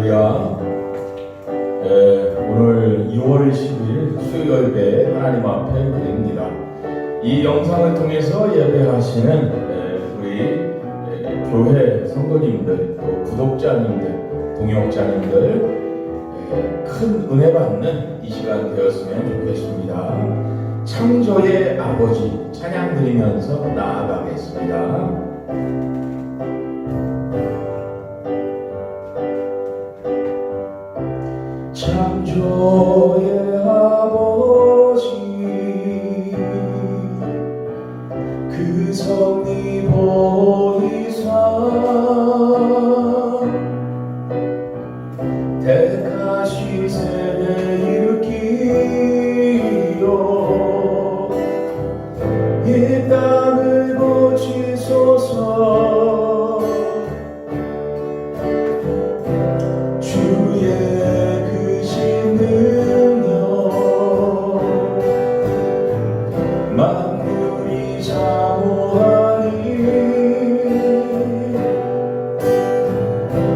할렐루야. 오늘 2월 10일 수요 예배 하나님 앞에 드립니다. 이 영상을 통해서 예배하시는 우리 교회 성도님들, 또 구독자님들, 동역자님들 큰 은혜 받는 이 시간 되었으면 좋겠습니다. 창조의 아버지 찬양 드리면서 나아가겠습니다. 창조의 아버지 그 섭리 보이사 택하시 세대 일으키려 이 땅을 고치소서. 주의 만물이 사모하니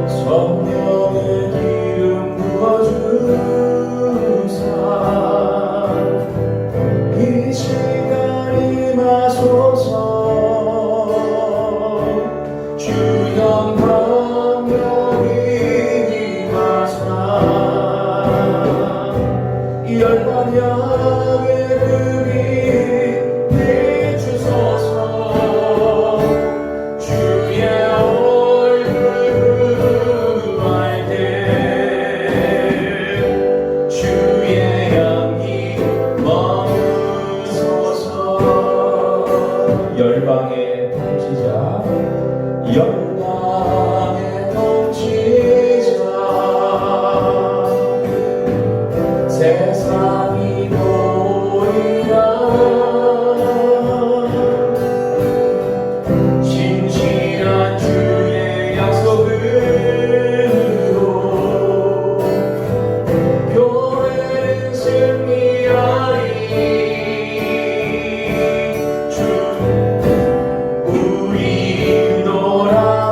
성령의 기름 부어주사 이 시간이 마소서. 주 영광력이 임하사 열방 향해 열방의 통치자, 열방의 통치자, 세상이 보이라 진실한 주의 약속으로 교회는 승리하리. 우리 인도라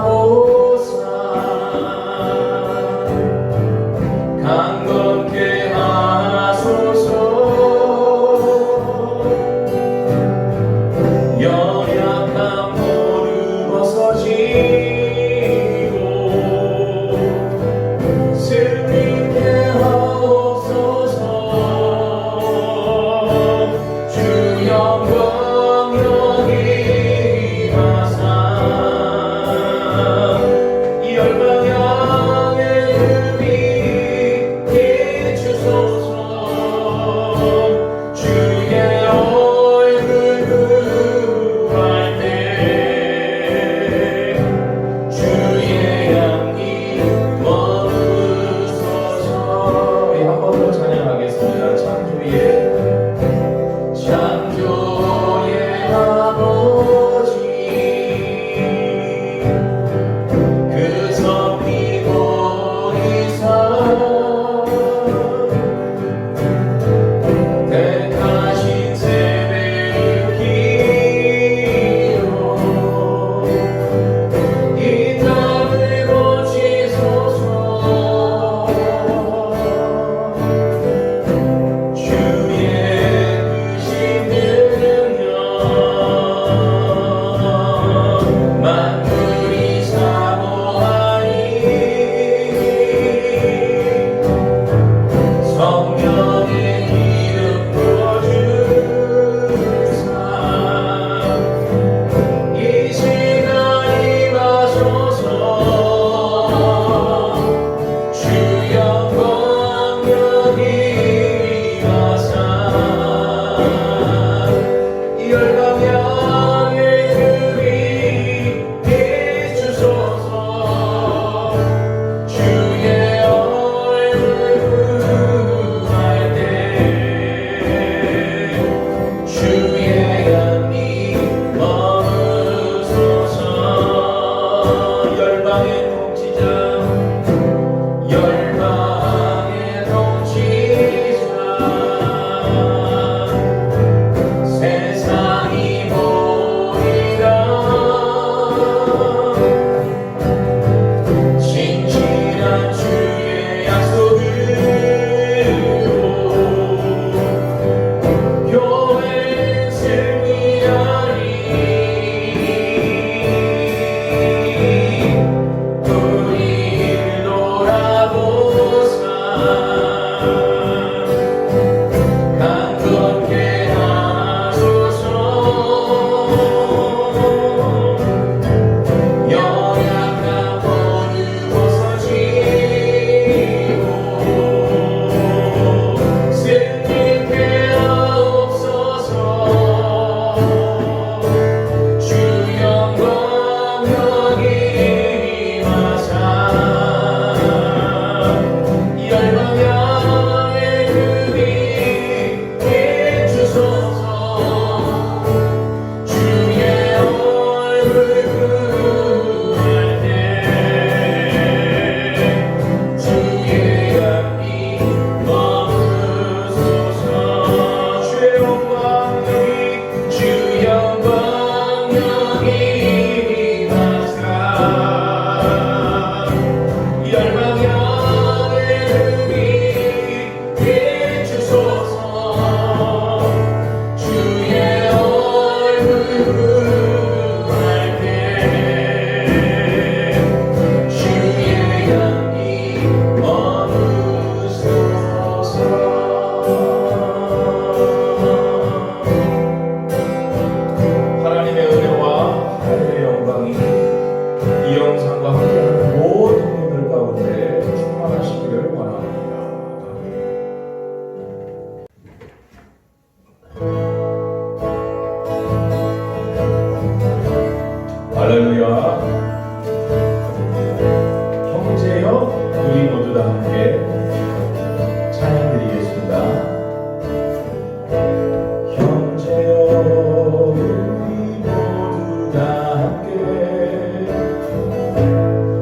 함께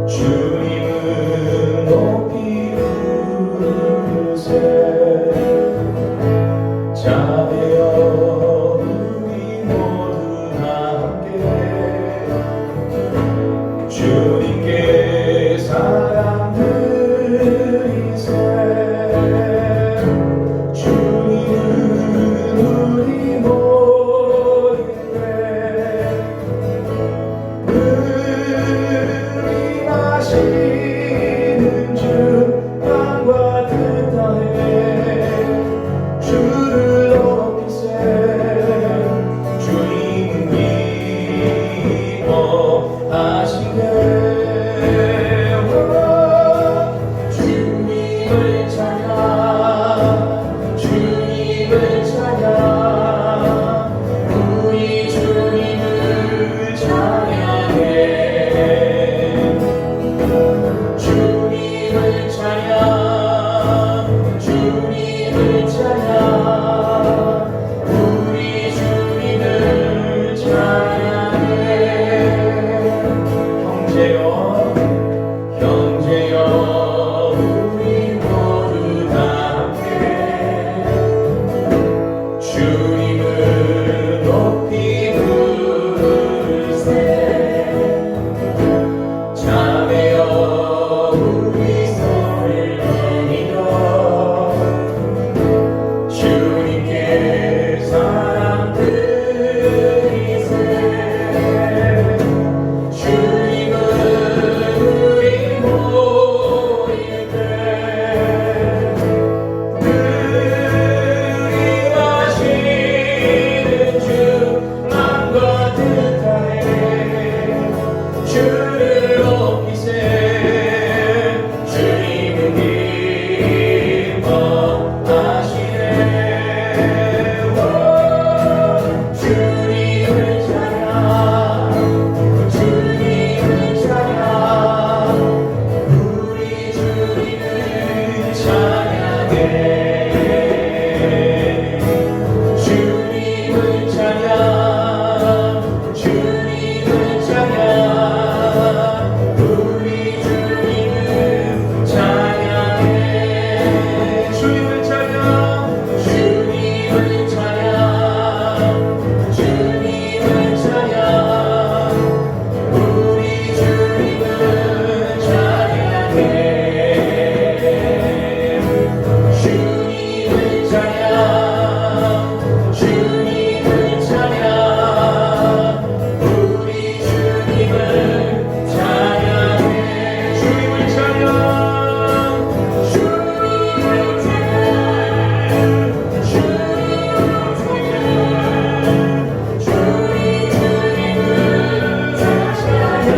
주님을 높이 부르세 자매여 우리 모두 함께 주님께 사랑 드리세 주님은 우리 모임에 의림하시는 주 땅과 뜻하에 주를 높이세 주님은 기뻐하시네 주님을 찬양 주님을 찬양 우리 주님을 찬양해 주님을 찬양 주님을 찬양 우리 주님을 찬양해 형제여 형제여 우리 모두 다 함께 주님을 높이 부르세 자매여 우리 손을 내밀어 주님께 사랑 드리세 주님은 우리 모임에 의림하시는 주 마음과 뜻하에 주를 높이세 주님은 기뻐하시네 주님을 찬양 주님을 찬양 우리 주님을 찬양해 주님을 찬양 주님을 찬양 우리 주님을 찬양해 주님을 찬양 주님을 찬양 주님을 찬양 우리 주님을 찬양해 주님을 찬양 주님을 찬양 우리 주님을 찬양해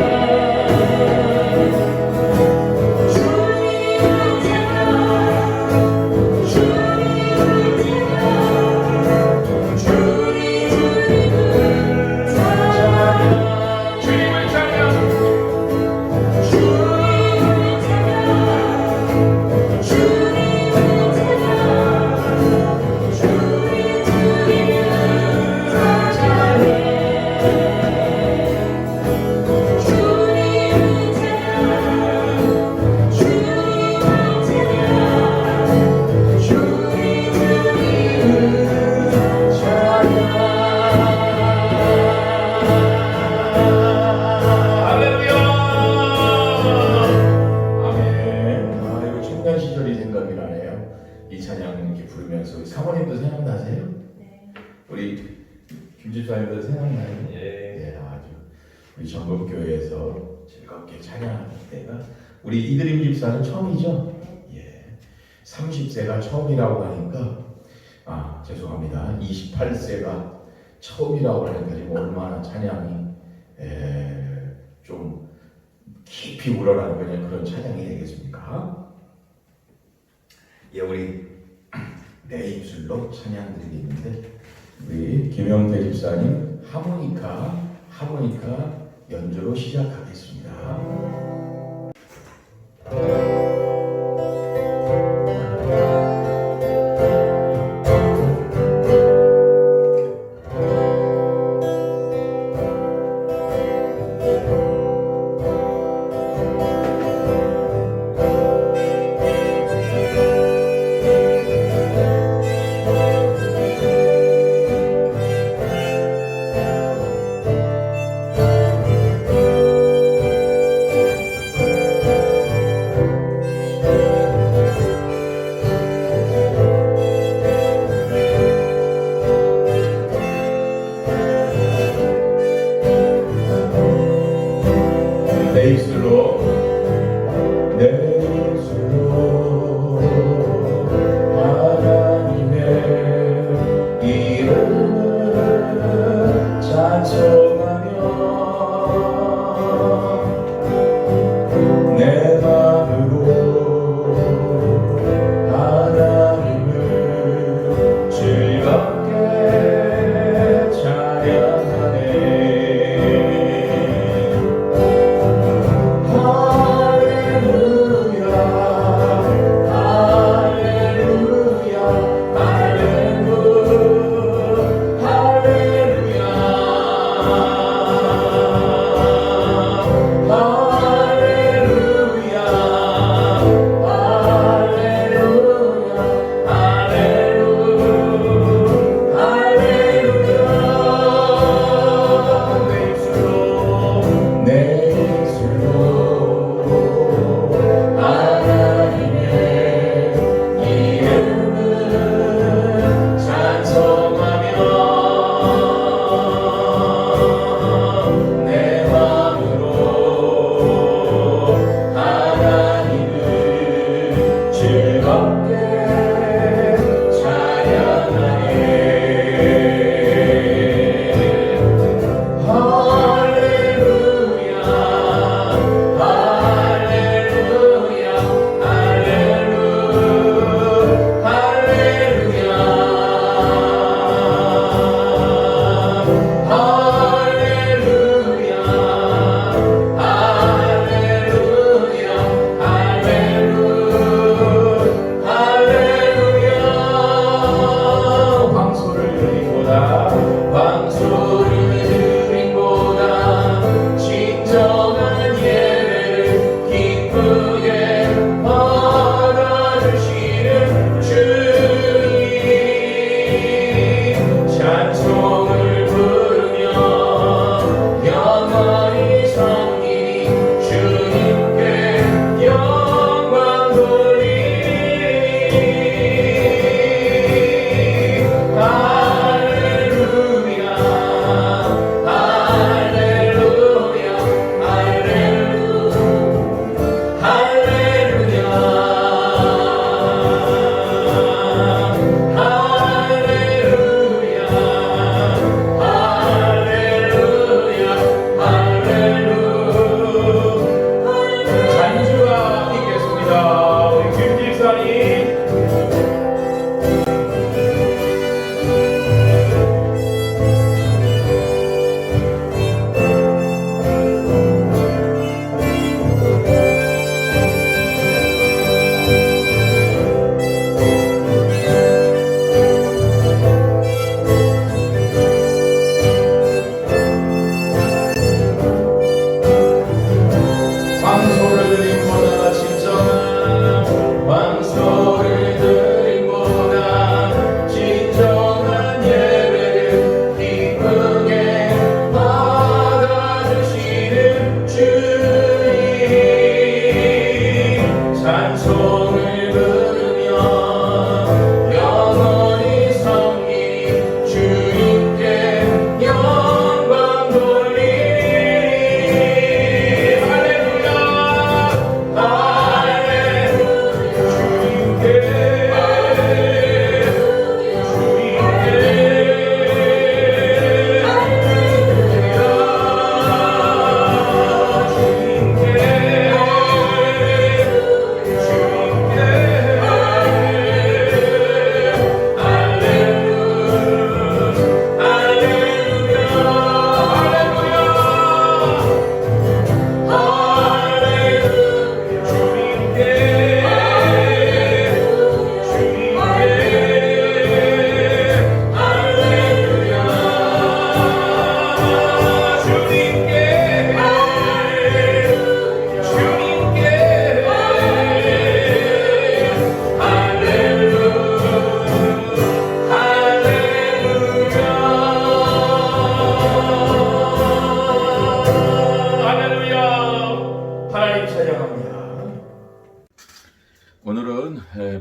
주님을 찬양 이 찬양 이렇게 부르면서 우리 사모님도 생각나세요? 네. 우리 김집사님도 생각나요? 예, 아주 우리 전북교회에서 즐겁게 찬양하는 때가 우리 이드림 집사는 처음이죠? 예, 30세가 처음이라고 하니까 죄송합니다. 28세가 처음이라고 하니까 지금 얼마나 찬양이 좀 깊이 우러나는 그런 찬양이 되겠습니까? 예, 우리 내 입술로 찬양 드리는데 우리 김영태 집사님 하모니카 연주로 시작하겠습니다.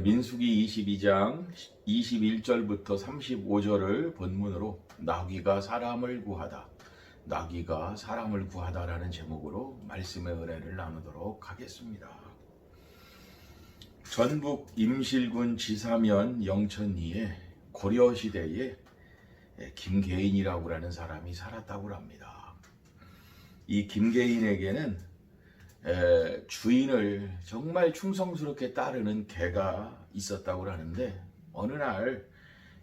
민수기 22장 21절부터 35절을 본문으로 나귀가 사람을 구하다, 나귀가 사람을 구하다라는 제목으로 말씀의 은혜를 나누도록 하겠습니다. 전북 임실군 지사면 영천리에 고려시대에 김계인이라고 하는 사람이 살았다고 합니다. 이 김계인에게는 주인을 정말 충성스럽게 따르는 개가 있었다고 하는데, 어느 날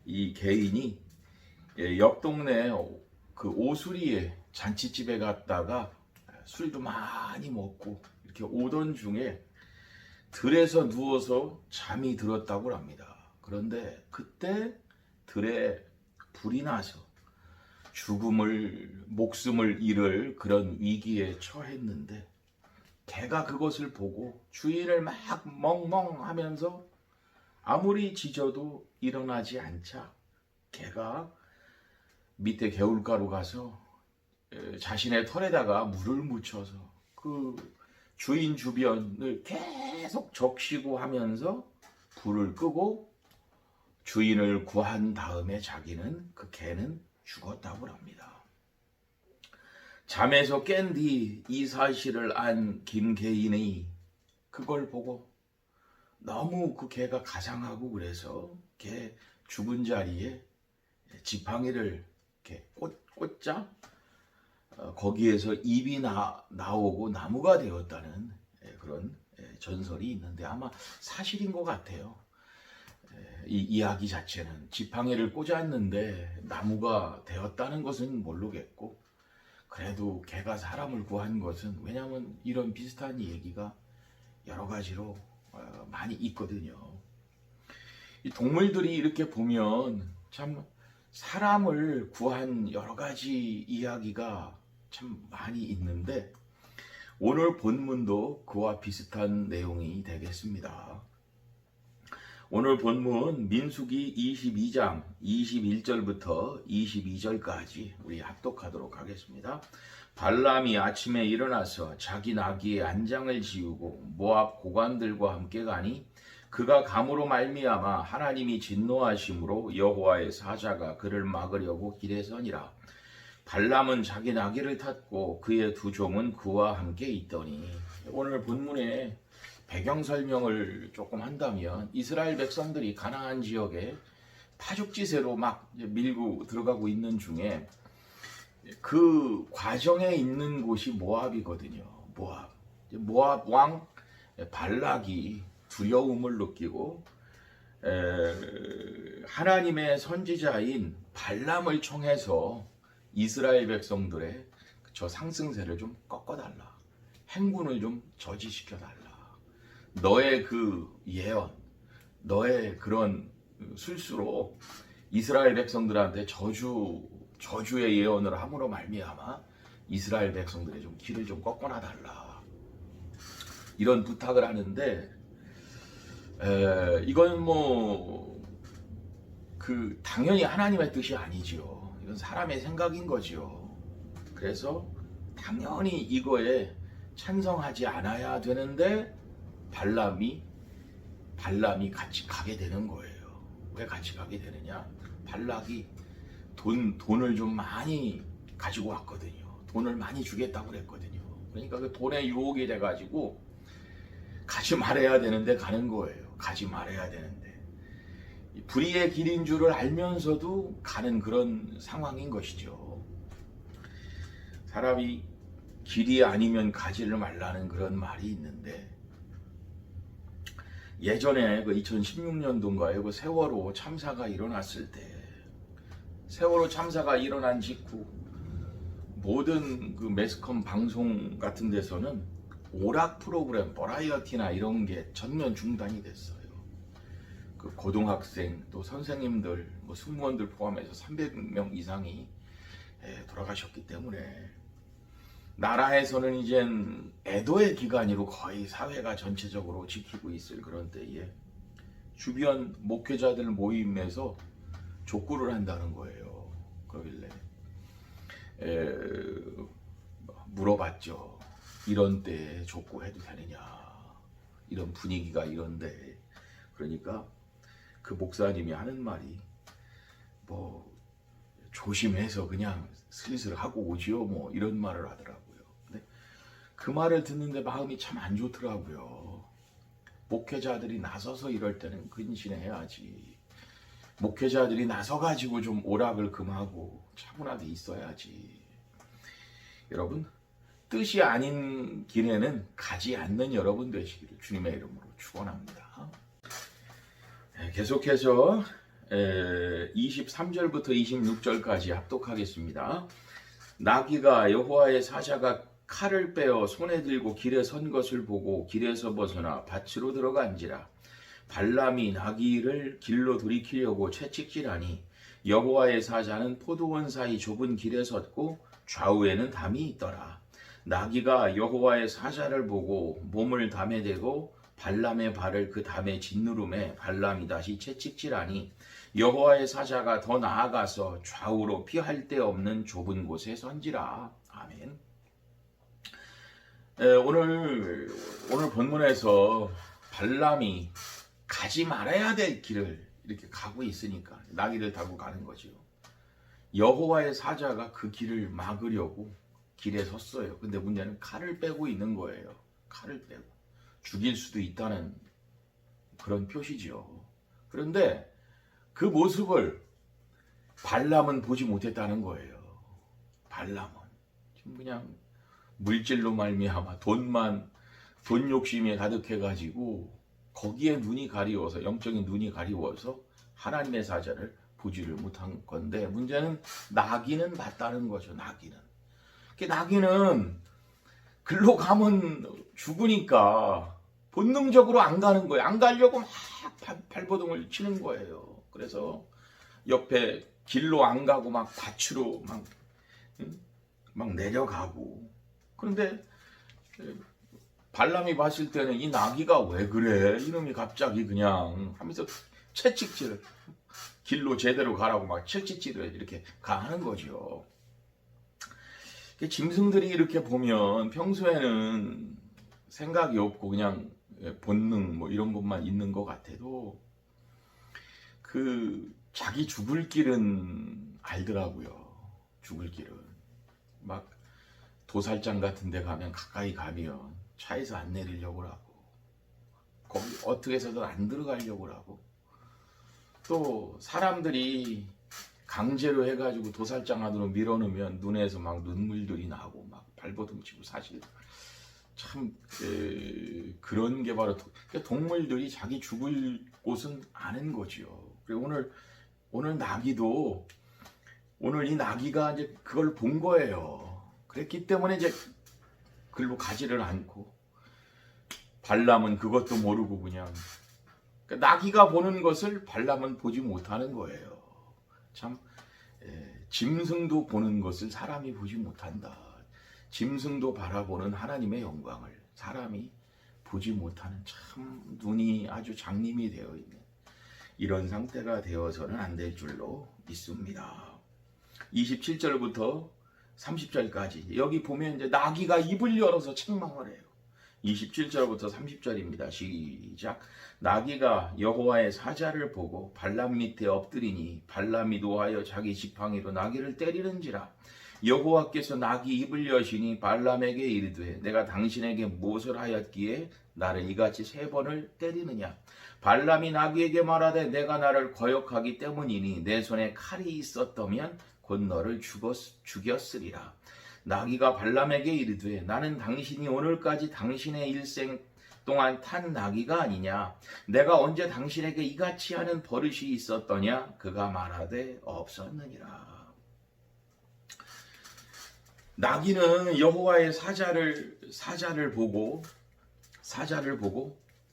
이 개인이 옆 동네 그 오수리에 잔치집에 갔다가 술도 많이 먹고 이렇게 오던 중에 들에서 누워서 잠이 들었다고 합니다. 그런데 그때 들에 불이 나서 목숨을 잃을 그런 위기에 처했는데, 개가 그것을 보고 주인을 막 멍멍하면서 아무리 짖어도 일어나지 않자 개가 밑에 개울가로 가서 자신의 털에다가 물을 묻혀서 그 주인 주변을 계속 적시고 하면서 불을 끄고 주인을 구한 다음에 그 개는 죽었다고 합니다. 잠에서 깬 뒤 이 사실을 안 김계인이 그걸 보고 너무 그 개가 가장하고 그래서 개 죽은 자리에 지팡이를 이렇게 꽂자 거기에서 입이 나오고 나무가 되었다는 그런 전설이 있는데, 아마 사실인 것 같아요. 이 이야기 자체는 지팡이를 꽂았는데 나무가 되었다는 것은 모르겠고, 그래도 개가 사람을 구한 것은, 왜냐하면 이런 비슷한 얘기가 여러 가지로 많이 있거든요. 이 동물들이 이렇게 보면 참 사람을 구한 여러 가지 이야기가 참 많이 있는데, 오늘 본문도 그와 비슷한 내용이 되겠습니다. 오늘 본문 민수기 22장 21절부터 22절까지 우리 합독하도록 하겠습니다. 발람이 아침에 일어나서 자기 나귀의 안장을 지우고 모압 고관들과 함께 가니, 그가 감으로 말미암아 하나님이 진노하심으로 여호와의 사자가 그를 막으려고 길에 서니라. 발람은 자기 나귀를 탔고 그의 두 종은 그와 함께 있더니, 오늘 본문에 배경 설명을 조금 한다면, 이스라엘 백성들이 가나안 지역에 파죽지세로 막 밀고 들어가고 있는 중에 그 과정에 있는 곳이 모압이거든요. 모압 왕 발락이 두려움을 느끼고 하나님의 선지자인 발람을 청해서 이스라엘 백성들의 저 상승세를 좀 꺾어달라, 행군을 좀 저지시켜달라, 너의 그 예언, 너의 그런 술수로 이스라엘 백성들한테 저주의 예언을 함으로 말미암아 이스라엘 백성들의 좀 길을 좀 꺾어놔 달라, 이런 부탁을 하는데, 이건 당연히 하나님의 뜻이 아니지요. 이건 사람의 생각인 거지요. 그래서 당연히 이거에 찬성하지 않아야 되는데 발람이 같이 가게 되는 거예요. 왜 같이 가게 되느냐? 발락이 돈을 좀 많이 가지고 왔거든요. 돈을 많이 주겠다고 그랬거든요. 그러니까 그 돈에 유혹이 돼가지고 가지 말아야 되는데 가는 거예요. 가지 말아야 되는데 불의의 길인 줄을 알면서도 가는 그런 상황인 것이죠. 사람이 길이 아니면 가지를 말라는 그런 말이 있는데, 예전에 그 2016년도인가에 그 세월호 참사가 일어났을 때, 세월호 참사가 일어난 직후 모든 그 매스컴 방송 같은 데서는 오락 프로그램, 버라이어티나 이런 게 전면 중단이 됐어요. 그 고등학생 또 선생님들, 승무원들 포함해서 300명 이상이 돌아가셨기 때문에 나라에서는 이젠 애도의 기간으로 거의 사회가 전체적으로 지키고 있을 그런 때에 주변 목회자들 모임에서 족구를 한다는 거예요. 그러길래 물어봤죠. 이런 때에 족구해도 되느냐, 이런 분위기가 이런데. 그러니까 그 목사님이 하는 말이 뭐 조심해서 그냥 슬슬 하고 오지요 뭐 이런 말을 하더라고요. 근데 그 말을 듣는데 마음이 참 안 좋더라고요. 목회자들이 나서서 이럴 때는 근신해야지. 목회자들이 나서가지고 좀 오락을 금하고 차분하게 있어야지. 여러분, 뜻이 아닌 길에는 가지 않는 여러분 되시기를 주님의 이름으로 축원합니다. 계속해서 23절부터 26절까지 합독하겠습니다. 나귀가 여호와의 사자가 칼을 빼어 손에 들고 길에 선 것을 보고 길에서 벗어나 밭으로 들어간지라. 발람이 나귀를 길로 돌이키려고 채찍질하니 여호와의 사자는 포도원 사이 좁은 길에 섰고 좌우에는 담이 있더라. 나귀가 여호와의 사자를 보고 몸을 담에 대고 발람의 발을 그 담에 짓누름에 발람이 다시 채찍질하니 여호와의 사자가 더 나아가서 좌우로 피할 데 없는 좁은 곳에 선지라. 아멘. 오늘 본문에서 발람이 가지 말아야 될 길을 이렇게 가고 있으니까 나귀를 타고 가는 거죠. 여호와의 사자가 그 길을 막으려고 길에 섰어요. 근데 문제는 칼을 빼고 있는 거예요. 칼을 빼고 죽일 수도 있다는 그런 표시죠. 그런데 그 모습을 발람은 보지 못했다는 거예요. 발람은 지금 그냥 물질로 말미암아 돈 욕심에 가득해가지고 거기에 눈이 가리워서 영적인 눈이 가리워서 하나님의 사자를 보지를 못한 건데 문제는 나귀는 봤다는 거죠. 나귀는 글로 가면 죽으니까 본능적으로 안 가는 거예요. 안 가려고 막 발버둥을 치는 거예요. 그래서 옆에 길로 안 가고 막 밭으로 막 내려가고. 그런데 발람이 봤을 때는 이 나귀가 왜 그래? 이놈이 갑자기 그냥 하면서 채찍질을 길로 제대로 가라고 막 채찍질을 이렇게 가하는 거죠. 짐승들이 이렇게 보면 평소에는 생각이 없고 그냥 본능 뭐 이런 것만 있는 것 같아도 그 자기 죽을 길은 알더라고요. 죽을 길은 막 도살장 같은 데 가까이 가면 차에서 안 내리려고 하고 거기 어떻게 해서든 안 들어가려고 하고 또 사람들이 강제로 해가지고 도살장 안으로 밀어넣으면 눈에서 막 눈물들이 나고 막 발버둥 치고 사실 참 그런 게 바로 동물들이 자기 죽을 곳은 아는 거지요. 그리고 오늘 나귀도 오늘 이 나귀가 이제 그걸 본 거예요. 그랬기 때문에 이제 글로 가지를 않고 발람은 그것도 모르고 그냥 나귀가 보는 것을 발람은 보지 못하는 거예요. 참 짐승도 보는 것을 사람이 보지 못한다. 짐승도 바라보는 하나님의 영광을 사람이 보지 못하는 참 눈이 아주 장님이 되어 있는 이런 상태가 되어서는 안 될 줄로 믿습니다. 27절부터 30절까지 여기 보면 이제 나귀가 입을 열어서 책망을 해요. 27절부터 30절입니다. 시작. 나귀가 여호와의 사자를 보고 발람 밑에 엎드리니 발람이 노하여 자기 지팡이로 나귀를 때리는지라. 여호와께서 나귀 입을 여시니 발람에게 이르되 내가 당신에게 무엇을 하였기에 나를 이같이 3번을 때리느냐. 발람이 나귀에게 말하되 내가 나를 거역하기 때문이니 내 손에 칼이 있었다면 곧 너를 죽였으리라. 나귀가 발람에게 이르되 나는 당신이 오늘까지 당신의 일생 동안 탄 나귀가 아니냐. 내가 언제 당신에게 이같이 하는 버릇이 있었더냐. 그가 말하되 없었느니라. 나귀는 여호와의 사자를 보고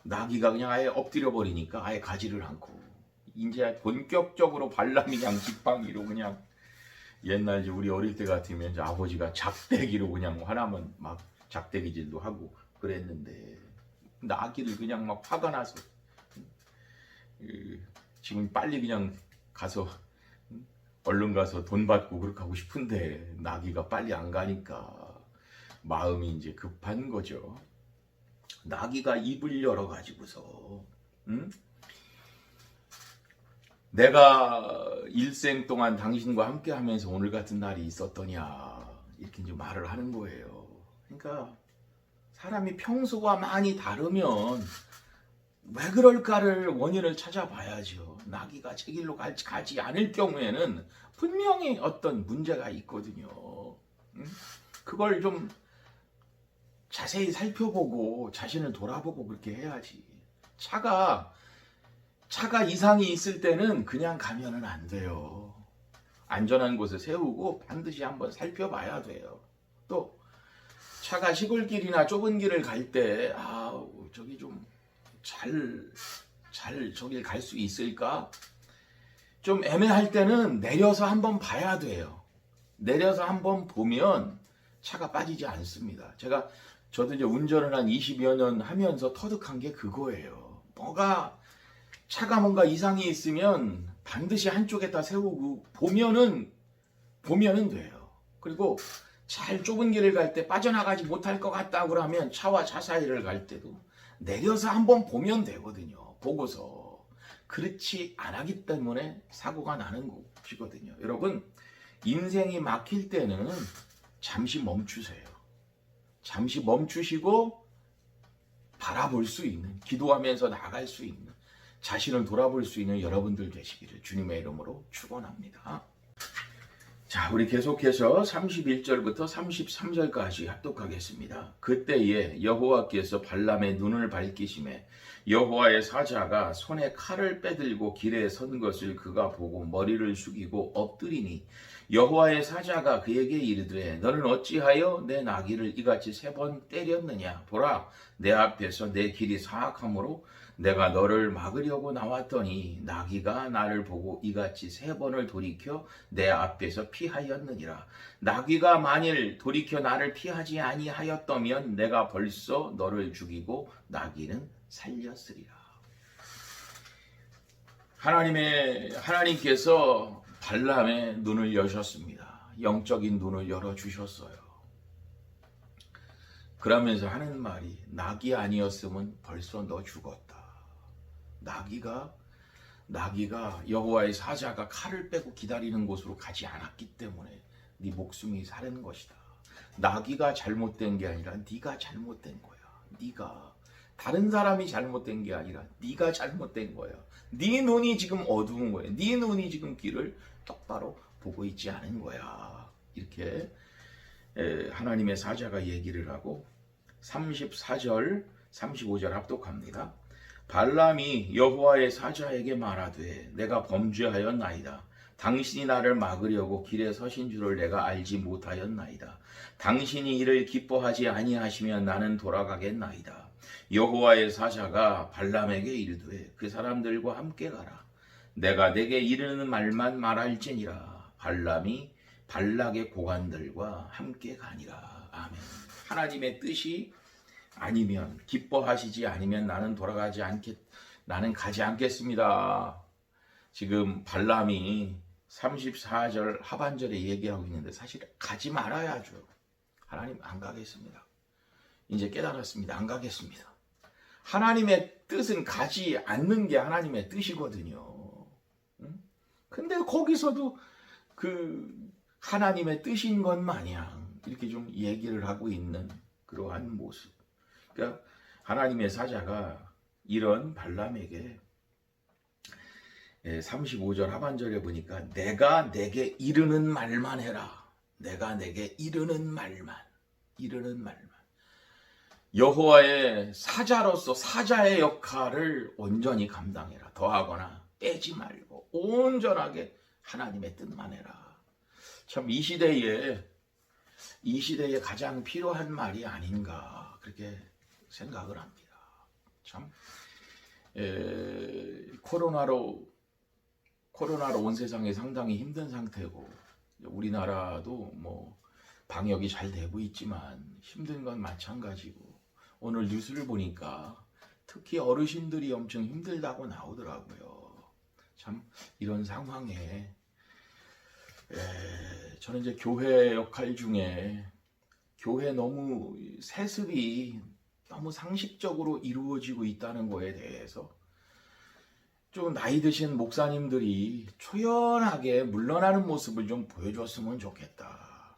나귀가 그냥 아예 엎드려 버리니까 아예 가지를 않고 이제 본격적으로 발람이 그냥 지팡이로 그냥 옛날 이제 우리 어릴 때 같으면 이제 아버지가 작대기로 그냥 하나면 막 작대기질도 하고 그랬는데 나귀를 그냥 막 화가 나서 지금 빨리 그냥 가서 얼른 가서 돈 받고 그렇게 하고 싶은데 나귀가 빨리 안 가니까 마음이 이제 급한 거죠. 나귀가 입을 열어 가지고서 내가 일생 동안 당신과 함께 하면서 오늘 같은 날이 있었더냐 이렇게 이제 말을 하는 거예요. 그러니까 사람이 평소와 많이 다르면 왜 그럴까를 원인을 찾아봐야죠. 나귀가 제 길로 가지 않을 경우에는 분명히 어떤 문제가 있거든요. 그걸 좀 자세히 살펴보고 자신을 돌아보고 그렇게 해야지. 차가 이상이 있을 때는 그냥 가면은 안 돼요. 안전한 곳에 세우고 반드시 한번 살펴봐야 돼요. 또 차가 시골길이나 좁은 길을 갈 때 저기 좀 잘 저길 갈 수 있을까? 좀 애매할 때는 내려서 한번 봐야 돼요. 내려서 한번 보면 차가 빠지지 않습니다. 저도 이제 운전을 한 20여 년 하면서 터득한 게 그거예요. 차가 뭔가 이상이 있으면 반드시 한쪽에다 세우고 보면은 돼요. 그리고 잘 좁은 길을 갈 때 빠져나가지 못할 것 같다 그러면 차와 차 사이를 갈 때도 내려서 한번 보면 되거든요. 보고서. 그렇지 않았기 때문에 사고가 나는 것이거든요. 여러분, 인생이 막힐 때는 잠시 멈추세요. 잠시 멈추시고 바라볼 수 있는, 기도하면서 나갈 수 있는, 자신을 돌아볼 수 있는 여러분들 되시기를 주님의 이름으로 축원합니다. 자, 우리 계속해서 31절부터 33절까지 합독하겠습니다. 그때에 여호와께서 발람의 눈을 밝히심에 여호와의 사자가 손에 칼을 빼들고 길에 선 것을 그가 보고 머리를 숙이고 엎드리니 여호와의 사자가 그에게 이르되 너는 어찌하여 내 나귀를 이같이 3번 때렸느냐. 보라, 내 앞에서 내 길이 사악함으로 내가 너를 막으려고 나왔더니 나귀가 나를 보고 이같이 3번을 돌이켜 내 앞에서 피하였느니라. 나귀가 만일 돌이켜 나를 피하지 아니하였다면 내가 벌써 너를 죽이고 나귀는 살렸으리라. 하나님께서 발람의 눈을 여셨습니다. 영적인 눈을 열어주셨어요. 그러면서 하는 말이 나귀 아니었으면 벌써 너 죽었다. 나귀가 여호와의 사자가 칼을 빼고 기다리는 곳으로 가지 않았기 때문에 네 목숨이 사는 것이다. 나귀가 잘못된 게 아니라 네가 잘못된 거야. 네가 다른 사람이 잘못된 게 아니라 네가 잘못된 거야. 네 눈이 지금 어두운 거야. 네 눈이 지금 길을 똑바로 보고 있지 않은 거야. 이렇게 하나님의 사자가 얘기를 하고 34절, 35절 합독합니다. 발람이 여호와의 사자에게 말하되 내가 범죄하였나이다. 당신이 나를 막으려고 길에 서신 줄을 내가 알지 못하였나이다. 당신이 이를 기뻐하지 아니하시면 나는 돌아가겠나이다. 여호와의 사자가 발람에게 이르되 그 사람들과 함께 가라. 내가 내게 이르는 말만 말할지니라. 발람이 발락의 고관들과 함께 가니라. 아멘. 하나님의 뜻이 아니면, 기뻐하시지 않으면 나는 나는 가지 않겠습니다. 지금 발람이 34절 하반절에 얘기하고 있는데 사실 가지 말아야죠. 하나님 안 가겠습니다. 이제 깨달았습니다. 안 가겠습니다. 하나님의 뜻은 가지 않는 게 하나님의 뜻이거든요. 근데 거기서도 그 하나님의 뜻인 것 마냥 이렇게 좀 얘기를 하고 있는 그러한 모습. 그러니까 하나님의 사자가 이런 발람에게 35절 하반절에 보니까 내가 내게 이르는 말만 해라. 내가 내게 이르는 말만. 여호와의 사자로서 사자의 역할을 온전히 감당해라. 더하거나 빼지 말고 온전하게 하나님의 뜻만 해라. 참 이 시대에 가장 필요한 말이 아닌가 그렇게 생각을 합니다. 참 코로나로 온 세상이 상당히 힘든 상태고 우리나라도 뭐 방역이 잘 되고 있지만 힘든 건 마찬가지고 오늘 뉴스를 보니까 특히 어르신들이 엄청 힘들다고 나오더라고요. 참 이런 상황에 저는 이제 교회 역할 중에 교회 너무 세습이 너무 상식적으로 이루어지고 있다는 거에 대해서 좀 나이 드신 목사님들이 초연하게 물러나는 모습을 좀 보여줬으면 좋겠다.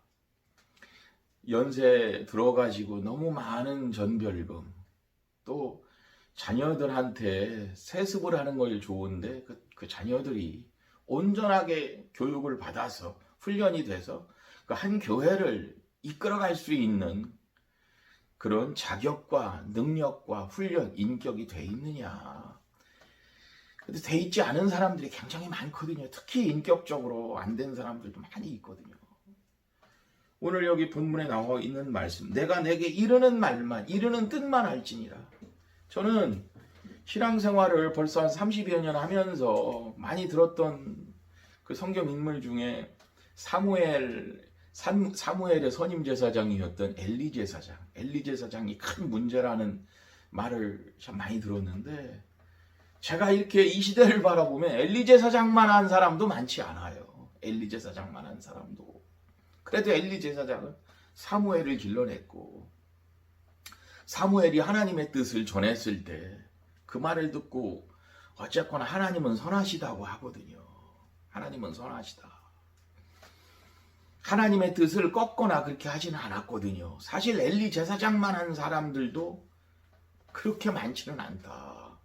연세 들어가지고 너무 많은 전별금, 또 자녀들한테 세습을 하는 걸 좋은데 그 자녀들이 온전하게 교육을 받아서 훈련이 돼서 그 한 교회를 이끌어갈 수 있는 그런 자격과 능력과 훈련, 인격이 돼 있느냐. 근데 돼 있지 않은 사람들이 굉장히 많거든요. 특히 인격적으로 안 된 사람들도 많이 있거든요. 오늘 여기 본문에 나와 있는 말씀, 내가 내게 이르는 말만, 이르는 뜻만 할지니라. 저는 신앙생활을 벌써 한 30여 년 하면서 많이 들었던 그 성경 인물 중에 사무엘의 선임 제사장이었던 엘리 제사장이 큰 문제라는 말을 참 많이 들었는데, 제가 이렇게 이 시대를 바라보면 엘리 제사장만 한 사람도 많지 않아요. 엘리 제사장만 한 사람도. 그래도 엘리 제사장은 사무엘을 길러냈고, 사무엘이 하나님의 뜻을 전했을 때 그 말을 듣고 어쨌거나 하나님은 선하시다고 하거든요. 하나님은 선하시다. 하나님의 뜻을 꺾거나 그렇게 하지는 않았거든요. 사실 엘리 제사장만 한 사람들도 그렇게 많지는 않다.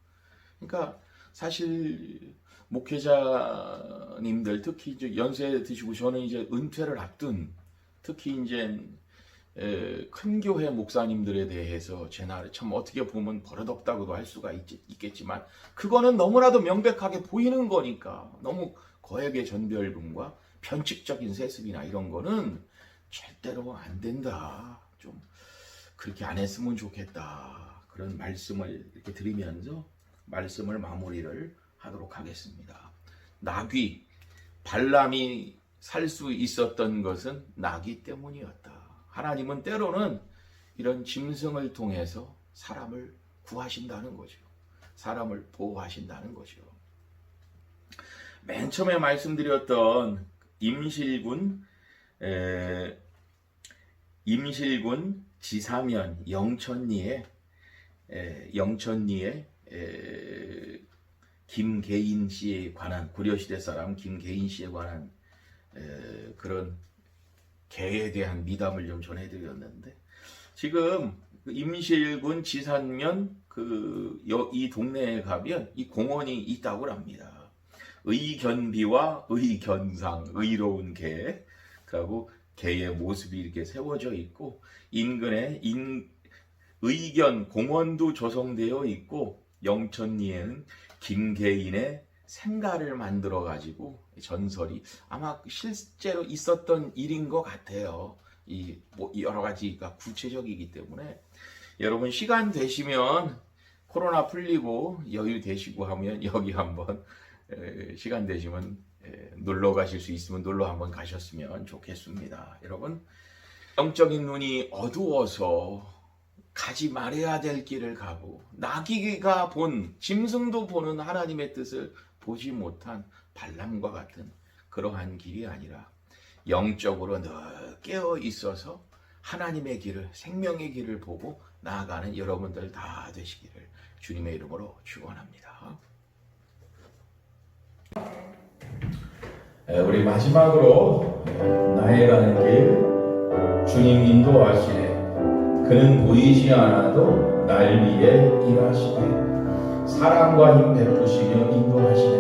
그러니까 사실 목회자님들, 특히 이제 연세 드시고 저는 이제 은퇴를 앞둔, 특히 이제 큰 교회 목사님들에 대해서 제 나를 참 어떻게 보면 버릇없다고도 할 수가 있겠지만, 그거는 너무나도 명백하게 보이는 거니까, 너무 거액의 전별금과 편칙적인 세습이나 이런 거는 절대로 안 된다. 좀 그렇게 안 했으면 좋겠다. 그런 말씀을 이렇게 드리면서 말씀을 마무리를 하도록 하겠습니다. 나귀, 발람이 살 수 있었던 것은 나귀 때문이었다. 하나님은 때로는 이런 짐승을 통해서 사람을 구하신다는 거죠. 사람을 보호하신다는 거죠. 맨 처음에 말씀드렸던 임실군 지사면 영천리의 김계인 씨에 관한, 고려시대 사람 김계인 씨에 관한 그런 개에 대한 미담을 좀 전해드렸는데, 지금 임실군 지산면 이 동네에 가면 이 공원이 있다고 합니다. 의견비와 의견상, 의로운 개, 그리고 개의 모습이 이렇게 세워져 있고, 인근에 의견 공원도 조성되어 있고, 영천리에는 김계인의 생가를 만들어 가지고 전설이 아마 실제로 있었던 일인 것 같아요. 뭐 여러 가지가 구체적이기 때문에 여러분 시간 되시면, 코로나 풀리고 여유 되시고 하면 여기 한번 시간 되시면 놀러 가실 수 있으면 놀러 한번 가셨으면 좋겠습니다. 여러분, 영적인 눈이 어두워서 가지 말아야 될 길을 가고, 나귀가 본, 짐승도 보는 하나님의 뜻을 보지 못한 발람과 같은 그러한 길이 아니라, 영적으로 늘 깨어 있어서 하나님의 길을, 생명의 길을 보고 나아가는 여러분들 다 되시기를 주님의 이름으로 축원합니다. 우리 마지막으로 나의 가는 길 주님 인도하시네. 그는 보이지 않아도 날 위해 일하시네. 사랑과 힘 베푸시며 인도하시네.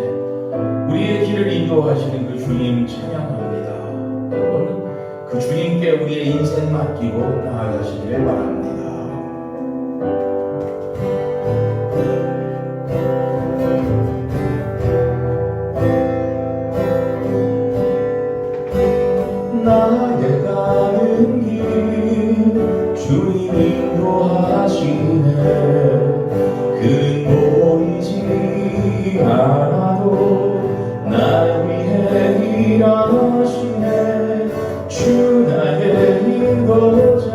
우리의 길을 인도하시는 그 주님 찬양합니다. 여러분, 그 주님께 우리의 인생 맡기고 나아가시기를 바랍니다. 나의 가는 길 주님 인도하시네. 그는 보이지 않아도 날 위해 일하시네. 주 나의 인도자,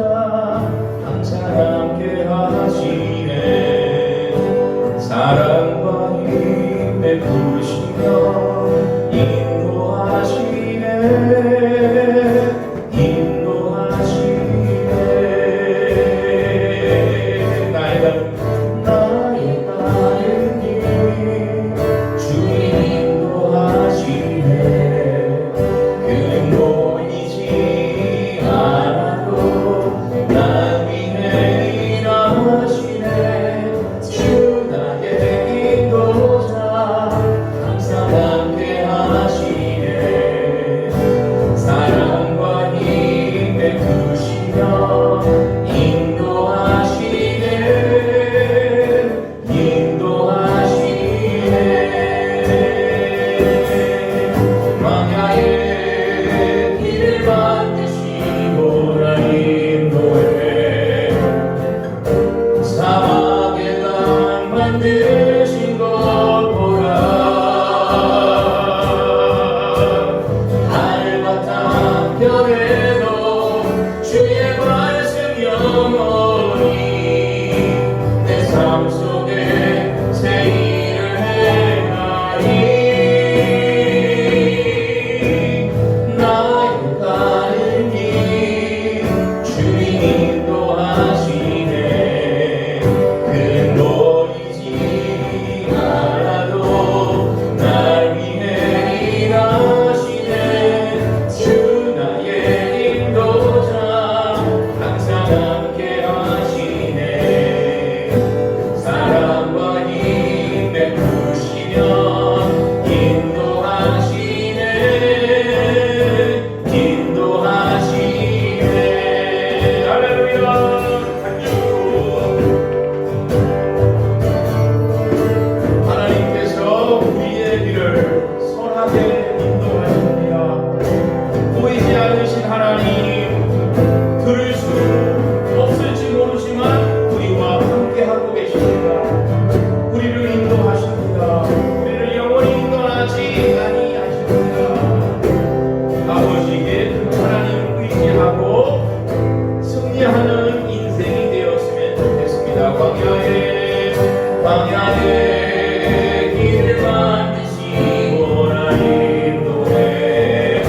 광야에 길을 만드시고 나 인도해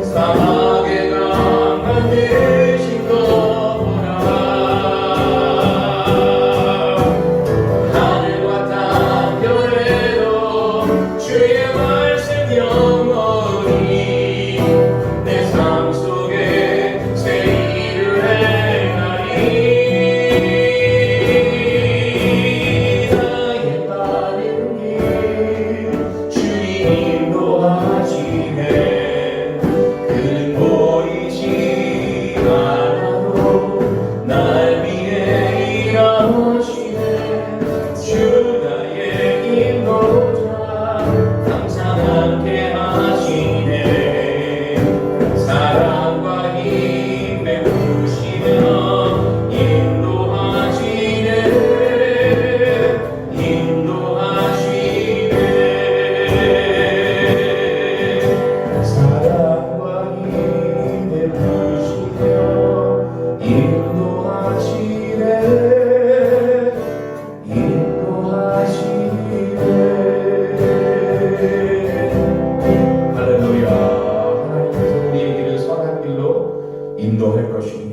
사막에 강 만드신 것 보라 하늘과 땅 별에도 주의 말씀 영원히 내 삶 속에 새 일을 행하리 나의 바른 길 주님 인도하시네 그는 보이지 않아도 날 위해 일하시네 주 나의 인도자 항상 함께 하시네 사랑과 힘 베푸시며 인도하시네 사랑과 힘 베푸시며 할렐루야. 하나님께서 우리의 길을 선한 길로 인도할 것입니다.